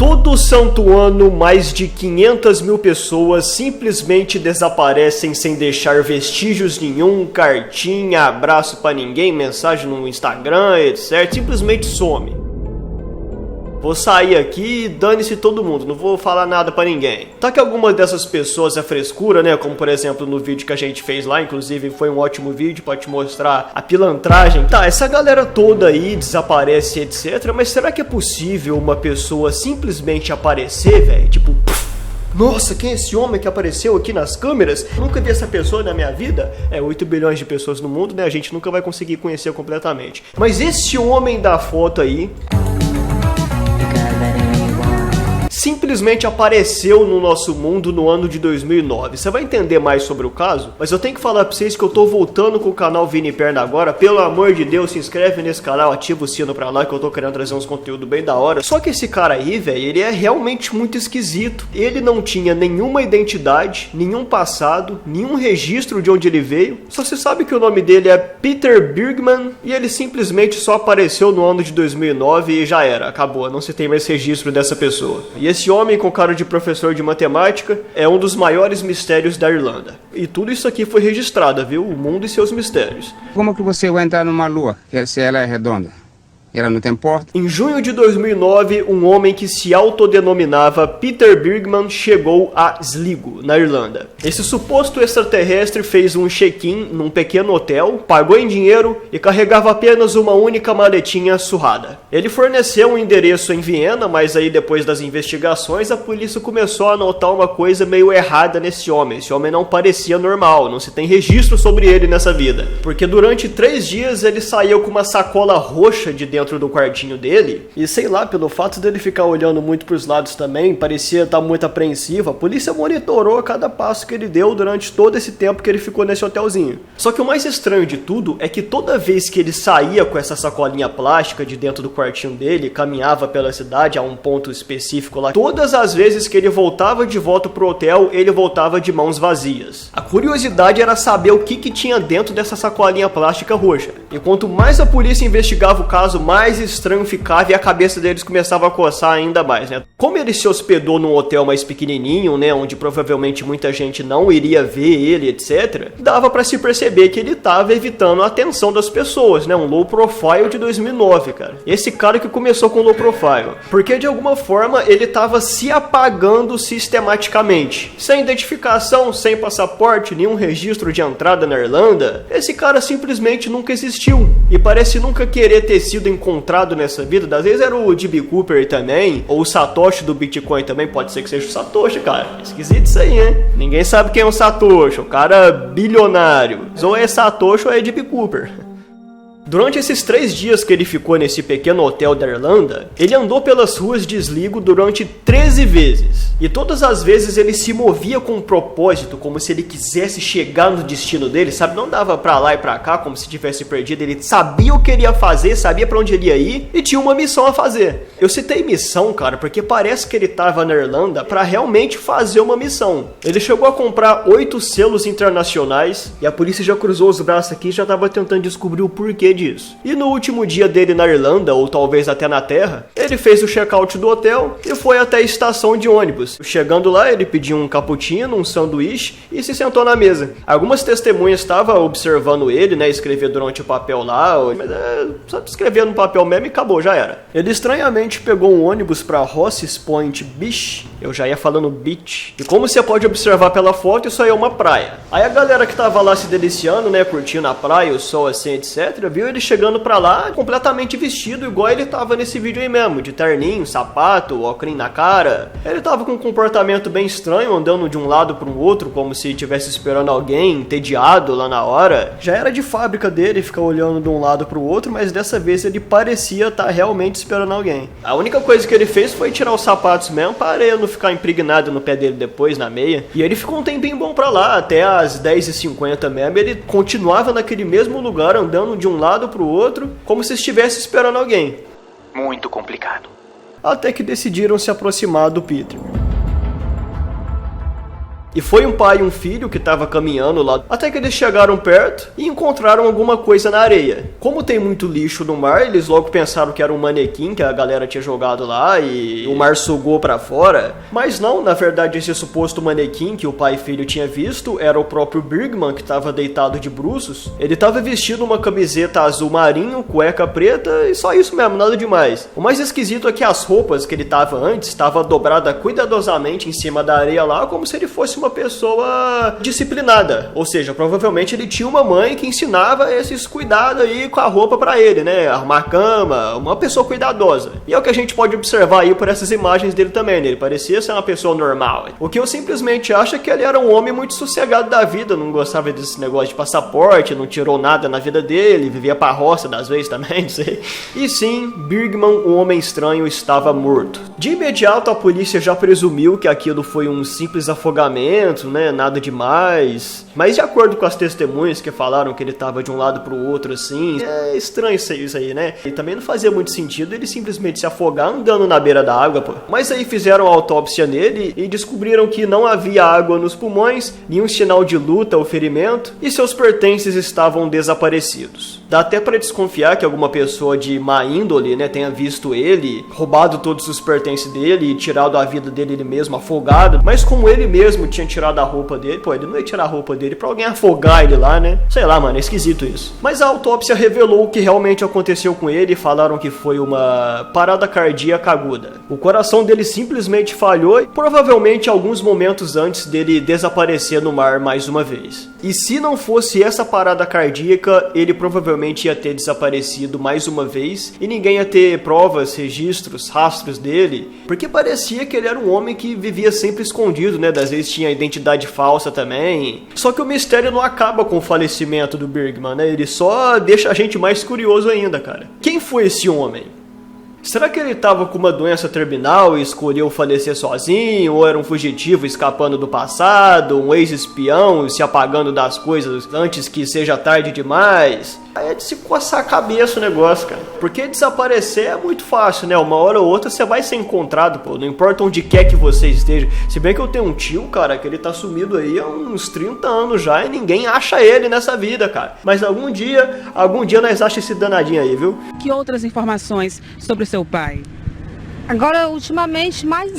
Todo santo ano, mais de 500 mil pessoas simplesmente desaparecem sem deixar vestígios nenhum, cartinha, abraço pra ninguém, mensagem no Instagram, etc. Simplesmente some. Vou sair aqui e dane-se todo mundo, não vou falar nada pra ninguém. Tá que algumas dessas pessoas é frescura, né? Como por exemplo no vídeo que a gente fez lá, inclusive foi um ótimo vídeo pra te mostrar a pilantragem. Tá, essa galera toda aí desaparece, etc. Mas será que é possível uma pessoa simplesmente aparecer, velho? Tipo, nossa, quem é esse homem que apareceu aqui nas câmeras? Nunca vi essa pessoa na minha vida. 8 bilhões de pessoas no mundo, né? A gente nunca vai conseguir conhecer completamente. Mas esse homem da foto aí simplesmente apareceu no nosso mundo no ano de 2009. Você vai entender mais sobre o caso, mas eu tenho que falar pra vocês que eu tô voltando com o canal Vini Perna agora. Pelo amor de Deus, se inscreve nesse canal, ativa o sino pra lá que eu tô querendo trazer uns conteúdos bem da hora. Só que esse cara aí, velho, ele é realmente muito esquisito. Ele não tinha nenhuma identidade, nenhum passado, nenhum registro de onde ele veio. Só se sabe que o nome dele é Peter Bergman e ele simplesmente só apareceu no ano de 2009 e já era, acabou, não se tem mais registro dessa pessoa. E esse homem com cara de professor de matemática é um dos maiores mistérios da Irlanda. E tudo isso aqui foi registrado, viu? O mundo e seus mistérios. Como que você vai entrar numa lua se ela é redonda? Ela não tem porta? Em junho de 2009, um homem que se autodenominava Peter Bergman chegou a Sligo, na Irlanda. Esse suposto extraterrestre fez um check-in num pequeno hotel, pagou em dinheiro e carregava apenas uma única maletinha surrada. Ele forneceu um endereço em Viena, mas aí depois das investigações a polícia começou a notar uma coisa meio errada nesse homem. Esse homem não parecia normal, não se tem registro sobre ele nessa vida. Porque durante 3 dias ele saiu com uma sacola roxa de dentro do quartinho dele, e sei lá, pelo fato dele ficar olhando muito pros lados também, parecia estar muito apreensivo. A polícia monitorou cada passo que ele deu durante todo esse tempo que ele ficou nesse hotelzinho. Só que o mais estranho de tudo é que toda vez que ele saía com essa sacolinha plástica de dentro do quartinho dele, caminhava pela cidade a um ponto específico lá, todas as vezes que ele voltava de volta pro hotel, ele voltava de mãos vazias. A curiosidade era saber o que tinha dentro dessa sacolinha plástica roxa. E quanto mais a polícia investigava o caso, mais estranho ficava e a cabeça deles começava a coçar ainda mais, né? Como ele se hospedou num hotel mais pequenininho, né, onde provavelmente muita gente não iria ver ele, etc., dava pra se perceber que ele tava evitando a atenção das pessoas, né? Um low profile de 2009, cara. Esse cara que começou com low profile. Porque de alguma forma ele tava se apagando sistematicamente. Sem identificação, sem passaporte, nenhum registro de entrada na Irlanda. Esse cara simplesmente nunca existiu. E parece nunca querer ter sido encontrado nessa vida. Às vezes era o D.B. Cooper também, ou o Satoshi do Bitcoin também, pode ser que seja o Satoshi, cara. Esquisito isso aí, hein? Ninguém sabe quem é o Satoshi, o cara bilionário. Ou é Satoshi ou é D.B. Cooper. Durante esses 3 dias que ele ficou nesse pequeno hotel da Irlanda, ele andou pelas ruas de Sligo durante 13 vezes. E todas as vezes ele se movia com um propósito, como se ele quisesse chegar no destino dele, sabe? Não dava pra lá e pra cá, como se tivesse perdido. Ele sabia o que ele ia fazer, sabia pra onde ele ia ir e tinha uma missão a fazer. Eu citei missão, cara, porque parece que ele tava na Irlanda pra realmente fazer uma missão. Ele chegou a comprar 8 selos internacionais e a polícia já cruzou os braços aqui e já tava tentando descobrir o porquê disso. E no último dia dele na Irlanda, ou talvez até na Terra, ele fez o check-out do hotel e foi até a estação de ônibus. Chegando lá, ele pediu um cappuccino, um sanduíche e se sentou na mesa. Algumas testemunhas estavam observando ele, né, escrever durante o papel lá, mas só escrever no papel mesmo e acabou, já era. Ele estranhamente pegou um ônibus para Rosses Point Beach, eu já ia falando beach, e como você pode observar pela foto, isso aí é uma praia. Aí a galera que tava lá se deliciando, né, curtindo a praia, o sol assim, etc., viu ele chegando pra lá completamente vestido, igual ele tava nesse vídeo aí mesmo, de terninho, sapato, óculos na cara. Ele tava com um comportamento bem estranho, andando de um lado para o outro, como se estivesse esperando alguém, entediado lá na hora. Já era de fábrica dele ficar olhando de um lado para o outro, mas dessa vez ele parecia estar realmente esperando alguém. A única coisa que ele fez foi tirar os sapatos mesmo, para ele não ficar impregnado no pé dele depois, na meia. E ele ficou um tempinho bom pra lá, até as 10h50 mesmo, ele continuava naquele mesmo lugar, andando de um lado pro outro, como se estivesse esperando alguém. Muito complicado. Até que decidiram se aproximar do Peter. E foi um pai e um filho que estavam caminhando lá, até que eles chegaram perto e encontraram alguma coisa na areia. Como tem muito lixo no mar, eles logo pensaram que era um manequim que a galera tinha jogado lá e o mar sugou pra fora. Mas não, na verdade esse suposto manequim que o pai e filho tinha visto era o próprio Bergman, que estava deitado de bruços. Ele estava vestindo uma camiseta azul marinho, cueca preta e só isso mesmo, nada demais. O mais esquisito é que as roupas que ele estava antes estavam dobradas cuidadosamente em cima da areia lá, como se ele fosse uma pessoa disciplinada. Ou seja, provavelmente ele tinha uma mãe que ensinava esses cuidados aí com a roupa pra ele, né? Arrumar a cama, uma pessoa cuidadosa. E é o que a gente pode observar aí por essas imagens dele também, né? Ele parecia ser uma pessoa normal. O que eu simplesmente acho é que ele era um homem muito sossegado da vida, não gostava desse negócio de passaporte, não tirou nada na vida dele, vivia pra roça das vezes também, não sei. E sim, Bergman, um homem estranho, estava morto. De imediato a polícia já presumiu que aquilo foi um simples afogamento, né? Nada demais. Mas de acordo com as testemunhas que falaram que ele estava de um lado pro outro assim, é estranho isso aí, né? E também não fazia muito sentido ele simplesmente se afogar andando na beira da água, pô. Mas aí fizeram a autópsia nele e descobriram que não havia água nos pulmões, nenhum sinal de luta ou ferimento, e seus pertences estavam desaparecidos. Dá até para desconfiar que alguma pessoa de má índole, né, tenha visto ele, roubado todos os pertences dele e tirado a vida dele ele mesmo afogado, mas como ele mesmo tinha tirado a roupa dele, pô, ele não ia tirar a roupa dele pra alguém afogar ele lá, né? Sei lá, mano, é esquisito isso. Mas a autópsia revelou o que realmente aconteceu com ele e falaram que foi uma parada cardíaca aguda. O coração dele simplesmente falhou e provavelmente alguns momentos antes dele desaparecer no mar mais uma vez. E se não fosse essa parada cardíaca, ele provavelmente ia ter desaparecido mais uma vez e ninguém ia ter provas, registros, rastros dele, porque parecia que ele era um homem que vivia sempre escondido, né? Das vezes tinha identidade falsa também. Só que o mistério não acaba com o falecimento do Bergman, né? Ele só deixa a gente mais curioso ainda, cara. Quem foi esse homem? Será que ele estava com uma doença terminal e escolheu falecer sozinho? Ou era um fugitivo escapando do passado? Um ex-espião se apagando das coisas antes que seja tarde demais? É de se coçar a cabeça o negócio, cara. Porque desaparecer é muito fácil, né? Uma hora ou outra você vai ser encontrado, pô. Não importa onde quer que você esteja. Se bem que eu tenho um tio, cara, que ele tá sumido aí há uns 30 anos já e ninguém acha ele nessa vida, cara. Mas algum dia nós achamos esse danadinho aí, viu? Que outras informações sobre o seu pai? Agora, ultimamente, mais...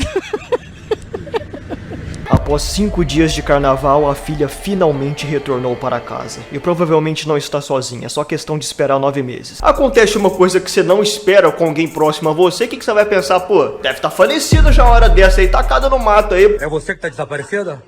Após 5 dias de carnaval, a filha finalmente retornou para casa. E provavelmente não está sozinha, é só questão de esperar 9 meses. Acontece uma coisa que você não espera com alguém próximo a você, o que você vai pensar? Pô, deve estar falecida já a hora dessa aí, tacada no mato aí. É você que tá desaparecida?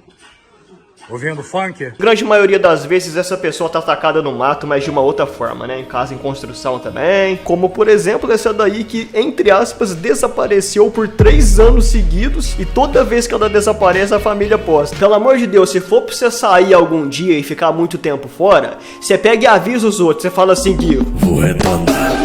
Ouvindo funk? Grande maioria das vezes essa pessoa tá atacada no mato, mas de uma outra forma, né? Em casa em construção também. Como por exemplo essa daí que, entre aspas, desapareceu por 3 anos seguidos e toda vez que ela desaparece a família posta. Pelo amor de Deus, se for pra você sair algum dia e ficar muito tempo fora, você pega e avisa os outros, você fala assim, Gui, vou retornar.